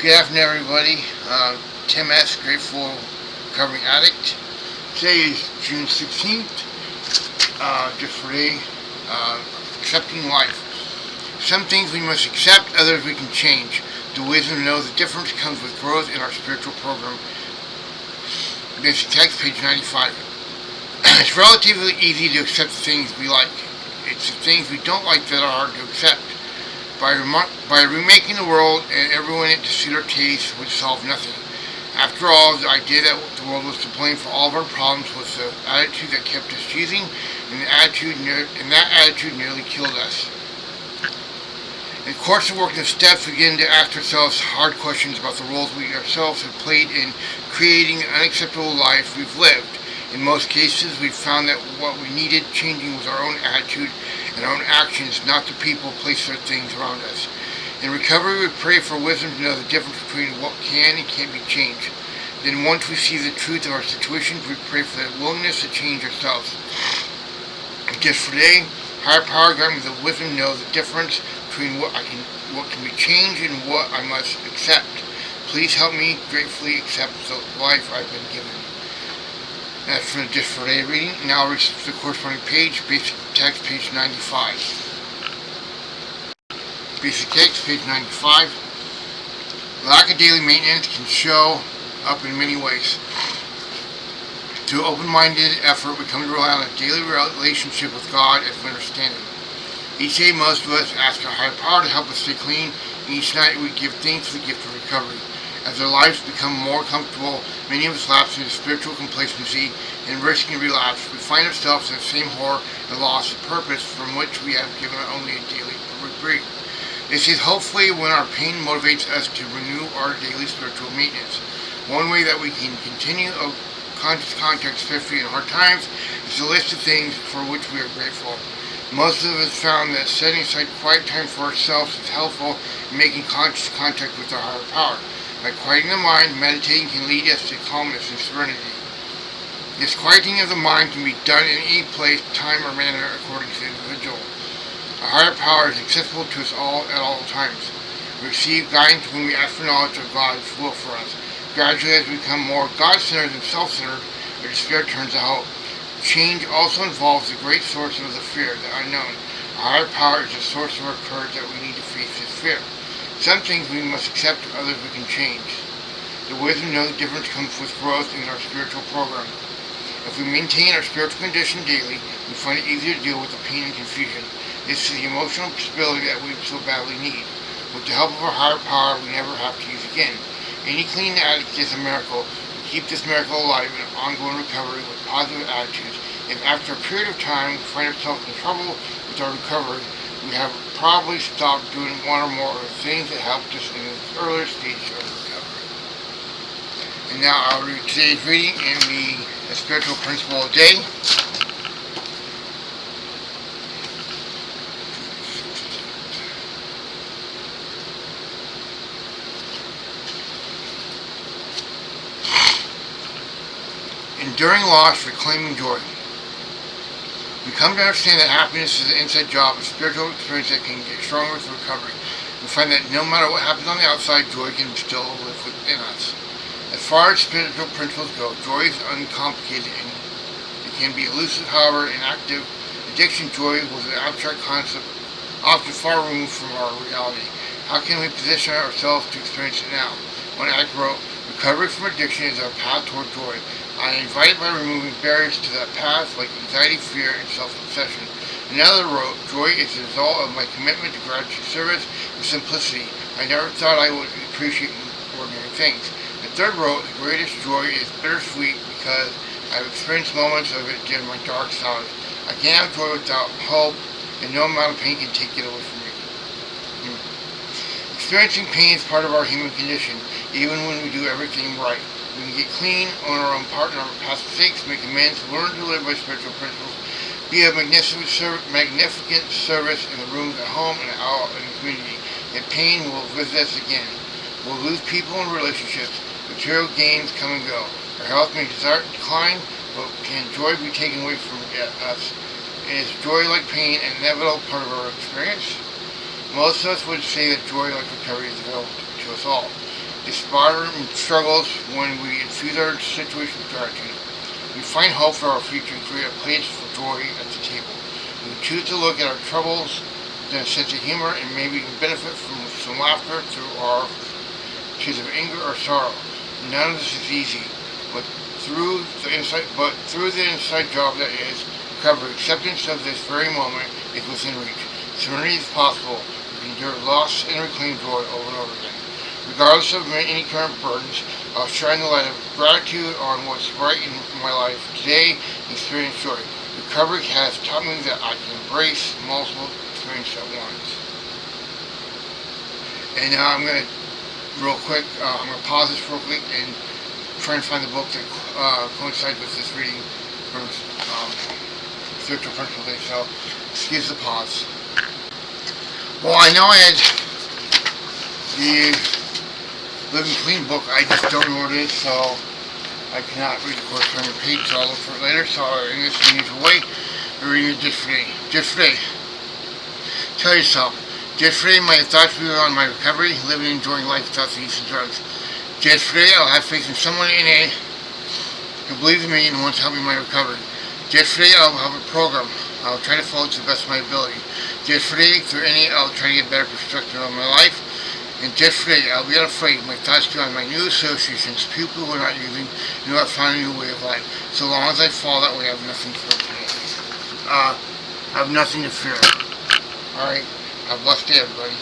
Good afternoon, everybody. Tim S., grateful recovering addict. Today is June 16th. Just for today, accepting life. Some things we must accept, others we can change. The wisdom to know the difference comes with growth in our spiritual program. Basic text, page 95. It's relatively easy to accept the things we like. It's the things we don't like that are hard to accept. By remaking the world and everyone in it to suit our taste would solve nothing. After all, the idea that the world was to blame for all of our problems was the attitude that kept us cheating, and that attitude nearly killed us. In the course of working the steps, we begin to ask ourselves hard questions about the roles we ourselves have played in creating the unacceptable life we've lived. In most cases, we've found that what we needed changing was our own attitude and our own actions, not the people, places, or things around us. In recovery, we pray for wisdom to know the difference between what can and can't be changed. Then once we see the truth of our situations, we pray for the willingness to change ourselves. Just for today, higher power grant me the wisdom to know the difference between what can be changed and what I must accept. Please help me gratefully accept the life I've been given. That's for the Just for Today reading. Now I'll read the corresponding page, basic text, page 95. Basic text, page 95. Lack of daily maintenance can show up in many ways. Through open-minded effort, we come to rely on a daily relationship with God as we understand Him. Each day, most of us ask our higher power to help us stay clean, and each night we give thanks for the gift of recovery. As our lives become more comfortable, many of us lapse into spiritual complacency and risking relapse. We find ourselves in the same horror and loss of purpose from which we have given only a daily reprieve. This is hopefully when our pain motivates us to renew our daily spiritual maintenance. One way that we can continue a conscious contact, especially in hard times, is to list the things for which we are grateful. Most of us found that setting aside quiet time for ourselves is helpful in making conscious contact with our higher power. By quieting the mind, meditating can lead us to calmness and serenity. This quieting of the mind can be done in any place, time, or manner according to the individual. Our higher power is accessible to us all at all times. We receive guidance when we ask for knowledge of God's will for us. Gradually, as we become more God-centered than self-centered, our despair turns to hope. Change also involves the great source of the fear, the unknown. Our higher power is the source of our courage that we need to face this fear. Some things we must accept, others we can change. The wisdom to know the difference comes with growth in our spiritual program. If we maintain our spiritual condition daily, we find it easier to deal with the pain and confusion. This is the emotional stability that we so badly need. With the help of our higher power, we never have to use again. Any clean addict is a miracle. We keep this miracle alive in an ongoing recovery with positive attitudes. If after a period of time we find ourselves in trouble with our recovery, we have probably stopped doing one or more of the things that helped us in the earlier stages of recovery. And now I'll read today's reading in the spiritual principle of the day. Enduring loss, reclaiming joy. We come to understand that happiness is an inside job, a spiritual experience that can get stronger with recovery. We find that no matter what happens on the outside, joy can still live within us. As far as spiritual principles go, joy is uncomplicated and it can be elusive, however, in active addiction. Joy was an abstract concept, often far removed from our reality. How can we position ourselves to experience it now? One addict wrote, "Recovery from addiction is our path toward joy. I invite it by removing barriers to that path like anxiety, fear, and self-obsession." Another wrote, "Joy is the result of my commitment to gratitude, service, and simplicity. I never thought I would appreciate ordinary things." The third wrote, "The greatest joy is bittersweet because I've experienced moments of it during my dark hours. I can't have joy without hope, and no amount of pain can take it away from me." Experiencing pain is part of our human condition, even when we do everything right. We can get clean, own our own part in our past mistakes, make amends, learn to live by spiritual principles, be a magnificent service in the rooms at home and out in the community. Yet pain will visit us again. We'll lose people and relationships. Material gains come and go. Our health may decline, but can joy be taken away from us? Is joy, like pain, an inevitable part of our experience? Most of us would say that joy, like recovery, is available to us all. despite and struggles when we infuse our situation with gratitude. We find hope for our future and create a place for joy at the table. We choose to look at our troubles with a sense of humor and maybe even benefit from some laughter through our tears of anger or sorrow. None of this is easy, but through the inside job that is recovery, acceptance of this very moment is within reach. Serenity is possible. We can endure loss and reclaim joy over and over again. Regardless of any current burdens, I'll shine the light of gratitude on what's bright in my life today and experience joy. Recovery has taught me that I can embrace multiple experiences at once. And now I'm going to, real quick, I'm going to pause this real quick and try and find the book that coincides with this reading from Spiritual Principle Day, so excuse the pause. Well, I know I had the Living Clean book, I just don't know what it is, so I cannot read the course on your page, so I'll look for it later. So in this unusual way, we're reading it just today. Just today. Tell yourself, just today my thoughts will be on my recovery, living and enjoying life without the use of drugs. Just today I'll have faith in someone in AA who believes in me and wants to help me in my recovery. Just today I'll have a program I'll try to follow to the best of my ability. Just today, through any, I'll try to get better perspective on my life. And just today, I'll be unafraid. My thoughts be on my new associations, people who are not using, and who have found a new way of life. So long as I fall that way, I have nothing to fear. I have nothing to fear. Alright, have a blessed day, everybody.